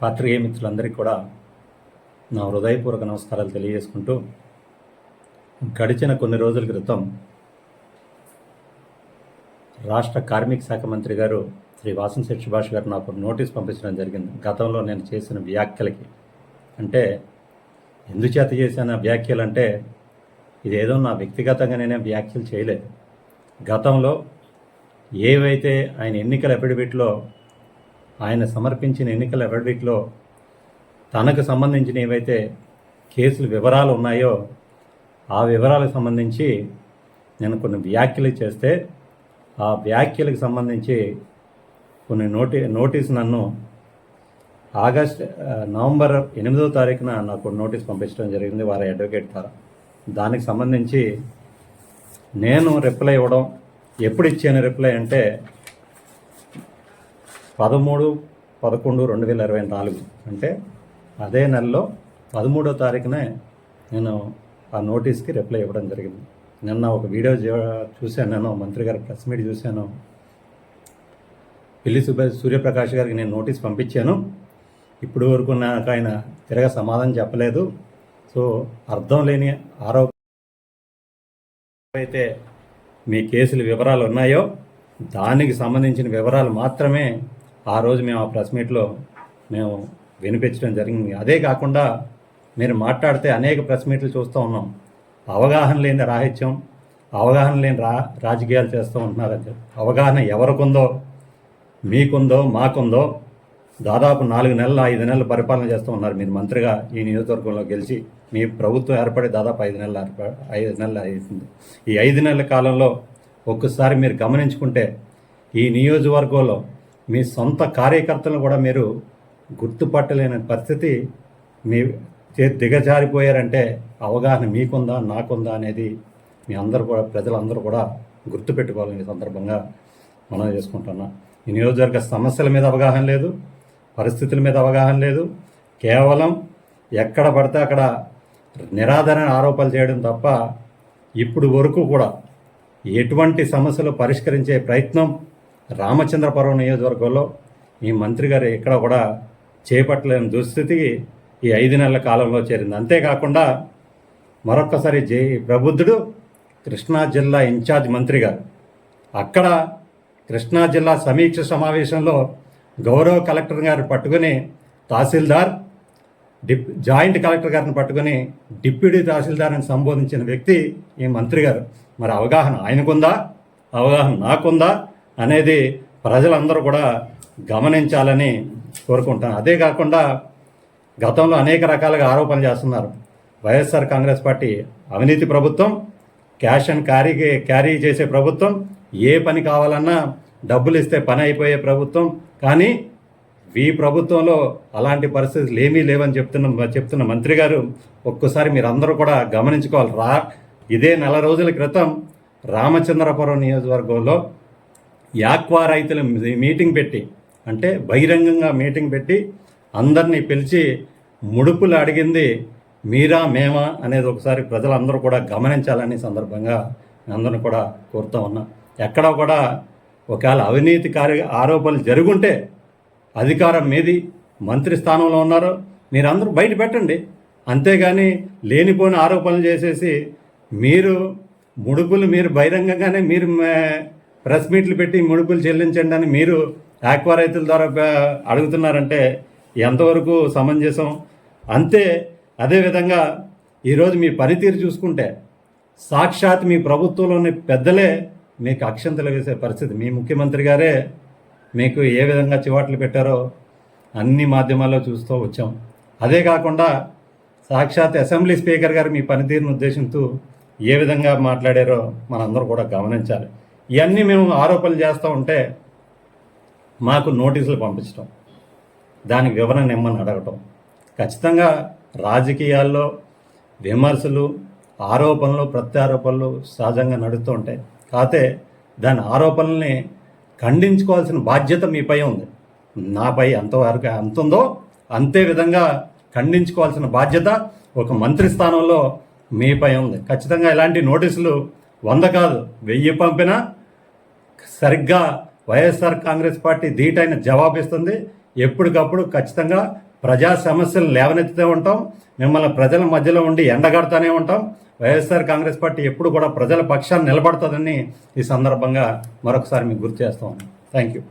పాత్రికేయ మిత్రులందరికీ కూడా నా హృదయపూర్వక నమస్కారాలు తెలియజేసుకుంటూ, గడిచిన కొన్ని రోజుల క్రితం రాష్ట్ర కార్మిక శాఖ మంత్రి గారు శ్రీ వాసంశెట్టి సుభాష్ గారు నాకు నోటీస్ పంపించడం జరిగింది. గతంలో నేను చేసిన వ్యాఖ్యలకి, అంటే ఎందుచేత చేసిన వ్యాఖ్యలు అంటే ఇదేదో నా వ్యక్తిగతంగా నేనే వ్యాఖ్యలు చేయలేదు. గతంలో ఏవైతే ఆయన ఎన్నికల అఫిడవిట్లో ఆయన సమర్పించిన ఎన్నికల అఫిడవిట్లో తనకు సంబంధించిన ఏవైతే కేసుల వివరాలు ఉన్నాయో ఆ వివరాలకు సంబంధించి నేను కొన్ని వ్యాఖ్యలు చేస్తే ఆ వ్యాఖ్యలకు సంబంధించి కొన్ని నోటీసు నన్ను నవంబర్ 8వ తారీఖున నాకు నోటీస్ పంపించడం జరిగింది వారి అడ్వకేట్ ద్వారా. దానికి సంబంధించి నేను రిప్లై ఇవ్వడం, ఎప్పుడు ఇచ్చాను రిప్లై అంటే 13/11/2024, అంటే అదే నెలలో 13వ తారీఖునే నేను ఆ నోటీస్కి రిప్లై ఇవ్వడం జరిగింది. నిన్న ఒక వీడియో చూశాను, నేను మంత్రి గారి ప్రెస్ మీట్ చూశాను. పిల్లి సూర్యప్రకాష్ గారికి నేను నోటీస్ పంపించాను, ఇప్పుడు వరకు నాకు ఆయన తిరగ సమాధానం చెప్పలేదు. సో అర్థం లేని ఆరోపణ అయితే మీ కేసుల వివరాలు ఉన్నాయో దానికి సంబంధించిన వివరాలు మాత్రమే ఆ రోజు మేము ఆ ప్రెస్ మీట్లో మేము వినిపించడం జరిగింది. అదే కాకుండా మీరు మాట్లాడితే అనేక ప్రెస్ మీట్లు చూస్తూ ఉన్నాం, అవగాహన లేని రాహిత్యం, అవగాహన లేని రాజకీయాలు చేస్తూ ఉంటున్నారని చెప్పి. అవగాహన ఎవరికుందో, మీకుందో మాకుందో, దాదాపు 4 నెలలు 5 నెలలు పరిపాలన చేస్తూ ఉన్నారు మీరు మంత్రిగా ఈ నియోజకవర్గంలో గెలిచి. మీ ప్రభుత్వం ఏర్పడి దాదాపు 5 నెలలు అవుతుంది. ఈ 5 నెలల కాలంలో ఒక్కసారి మీరు గమనించుకుంటే ఈ నియోజకవర్గంలో మీ సొంత కార్యకర్తలను కూడా మీరు గుర్తుపట్టలేని పరిస్థితి, మీ దిగజారిపోయారంటే అవగాహన మీకుందా నాకుందా అనేది మీ అందరూ కూడా, ప్రజలందరూ కూడా గుర్తుపెట్టుకోవాలని సందర్భంగా మనం చేసుకుంటున్నాం. ఈ నియోజకవర్గ సమస్యల మీద అవగాహన లేదు, పరిస్థితుల మీద అవగాహన లేదు, కేవలం ఎక్కడ పడితే అక్కడ నిరాధారణ ఆరోపణలు చేయడం తప్ప ఇప్పుడు వరకు కూడా ఎటువంటి సమస్యలు పరిష్కరించే ప్రయత్నం రామచంద్రపురం నియోజకవర్గంలో ఈ మంత్రి గారు ఎక్కడ కూడా చేపట్టలేని దుస్థితికి ఈ 5 నెలల కాలంలో చేరింది. అంతేకాకుండా మరొక్కసారి ప్రబుద్ధుడు కృష్ణా జిల్లా ఇన్ఛార్జ్ మంత్రి గారు అక్కడ కృష్ణా జిల్లా సమీక్ష సమావేశంలో గౌరవ కలెక్టర్ గారు పట్టుకుని తహసీల్దార్, జాయింట్ కలెక్టర్ గారిని పట్టుకుని డిప్యూటీ తహసీల్దార్ని సంబోధించిన వ్యక్తి ఈ మంత్రి గారు. మరి అవగాహన ఆయనకుందా, అవగాహన నాకుందా అనేది ప్రజలందరూ కూడా గమనించాలని కోరుకుంటాను. అదే కాకుండా గతంలో అనేక రకాలుగా ఆరోపణలు చేస్తున్నారు. వైఎస్ఆర్ కాంగ్రెస్ పార్టీ అవినీతి ప్రభుత్వం, క్యాష్ అండ్ క్యారీ చేసే ప్రభుత్వం, ఏ పని కావాలన్నా డబ్బులు ఇస్తే పని అయిపోయే ప్రభుత్వం. కానీ ఈ ప్రభుత్వంలో అలాంటి పరిస్థితులు ఏమీ లేవని చెప్తున్న మంత్రి గారు ఒక్కసారి మీరు అందరూ కూడా గమనించుకోవాలి. ఇదే 4 రోజుల క్రితం రామచంద్రపురం నియోజకవర్గంలో యాక్వా రైతుల మీటింగ్ పెట్టి, అంటే బహిరంగంగా మీటింగ్ పెట్టి అందరినీ పిలిచి ముడుపులు అడిగింది మీరా మేమా అనేది ఒకసారి ప్రజలందరూ కూడా గమనించాలని సందర్భంగా అందరూ కూడా కోరుతూ ఉన్నా. ఎక్కడ కూడా ఒకవేళ అవినీతి ఆరోపణలు జరుగుంటే అధికారం మీది, మంత్రి స్థానంలో ఉన్నారో మీరందరూ బయట పెట్టండి. అంతేగాని లేనిపోని ఆరోపణలు చేసేసి మీరు బహిరంగంగానే మీరు ప్రెస్ మీట్లు పెట్టి ముడుపులు చెల్లించండి అని మీరు ఆక్వా రైతుల ద్వారా అడుగుతున్నారంటే ఎంతవరకు సమంజసం? అంతే. అదేవిధంగా ఈరోజు మీ పనితీరు చూసుకుంటే సాక్షాత్ మీ ప్రభుత్వంలోని పెద్దలే మీకు అక్షంతలు వేసే పరిస్థితి. మీ ముఖ్యమంత్రి గారే మీకు ఏ విధంగా చివాట్లు పెట్టారో అన్ని మాధ్యమాల్లో చూస్తూ వచ్చాం. అదే కాకుండా సాక్షాత్ అసెంబ్లీ స్పీకర్ గారు మీ పనితీరును ఉద్దేశిస్తూ ఏ విధంగా మాట్లాడారో మనందరూ కూడా గమనించాలి. ఇవన్నీ మేము ఆరోపణలు చేస్తూ ఉంటే మాకు నోటీసులు పంపించడం, దానికి వివరణ ఇమ్మని అడగటం. ఖచ్చితంగా రాజకీయాల్లో విమర్శలు, ఆరోపణలు, ప్రత్యారోపణలు సహజంగా నడుస్తూ ఉంటాయి. కాకపోతే దాని ఆరోపణల్ని ఖండించుకోవాల్సిన బాధ్యత మీపై ఉంది. నాపై ఎంతవరకు ఉందో అంతే విధంగా ఖండించుకోవాల్సిన బాధ్యత ఒక మంత్రి స్థానంలో మీపై ఉంది. ఖచ్చితంగా ఇలాంటి నోటీసులు 100 కాదు 1000 పంపినా సరిగ్గా వైఎస్ఆర్ కాంగ్రెస్ పార్టీ ధీటైన జవాబిస్తుంది. ఎప్పటికప్పుడు ఖచ్చితంగా ప్రజా సమస్యలు లేవనెత్తుతూ ఉంటాం, మిమ్మల్ని ప్రజల మధ్యలో ఉండి ఎండగడతానే ఉంటాం. వైఎస్ఆర్ కాంగ్రెస్ పార్టీ ఎప్పుడు కూడా ప్రజల పక్షాన్ని నిలబడుతుందని ఈ సందర్భంగా మరొకసారి మీకు గుర్తు చేస్తాం. Thank you.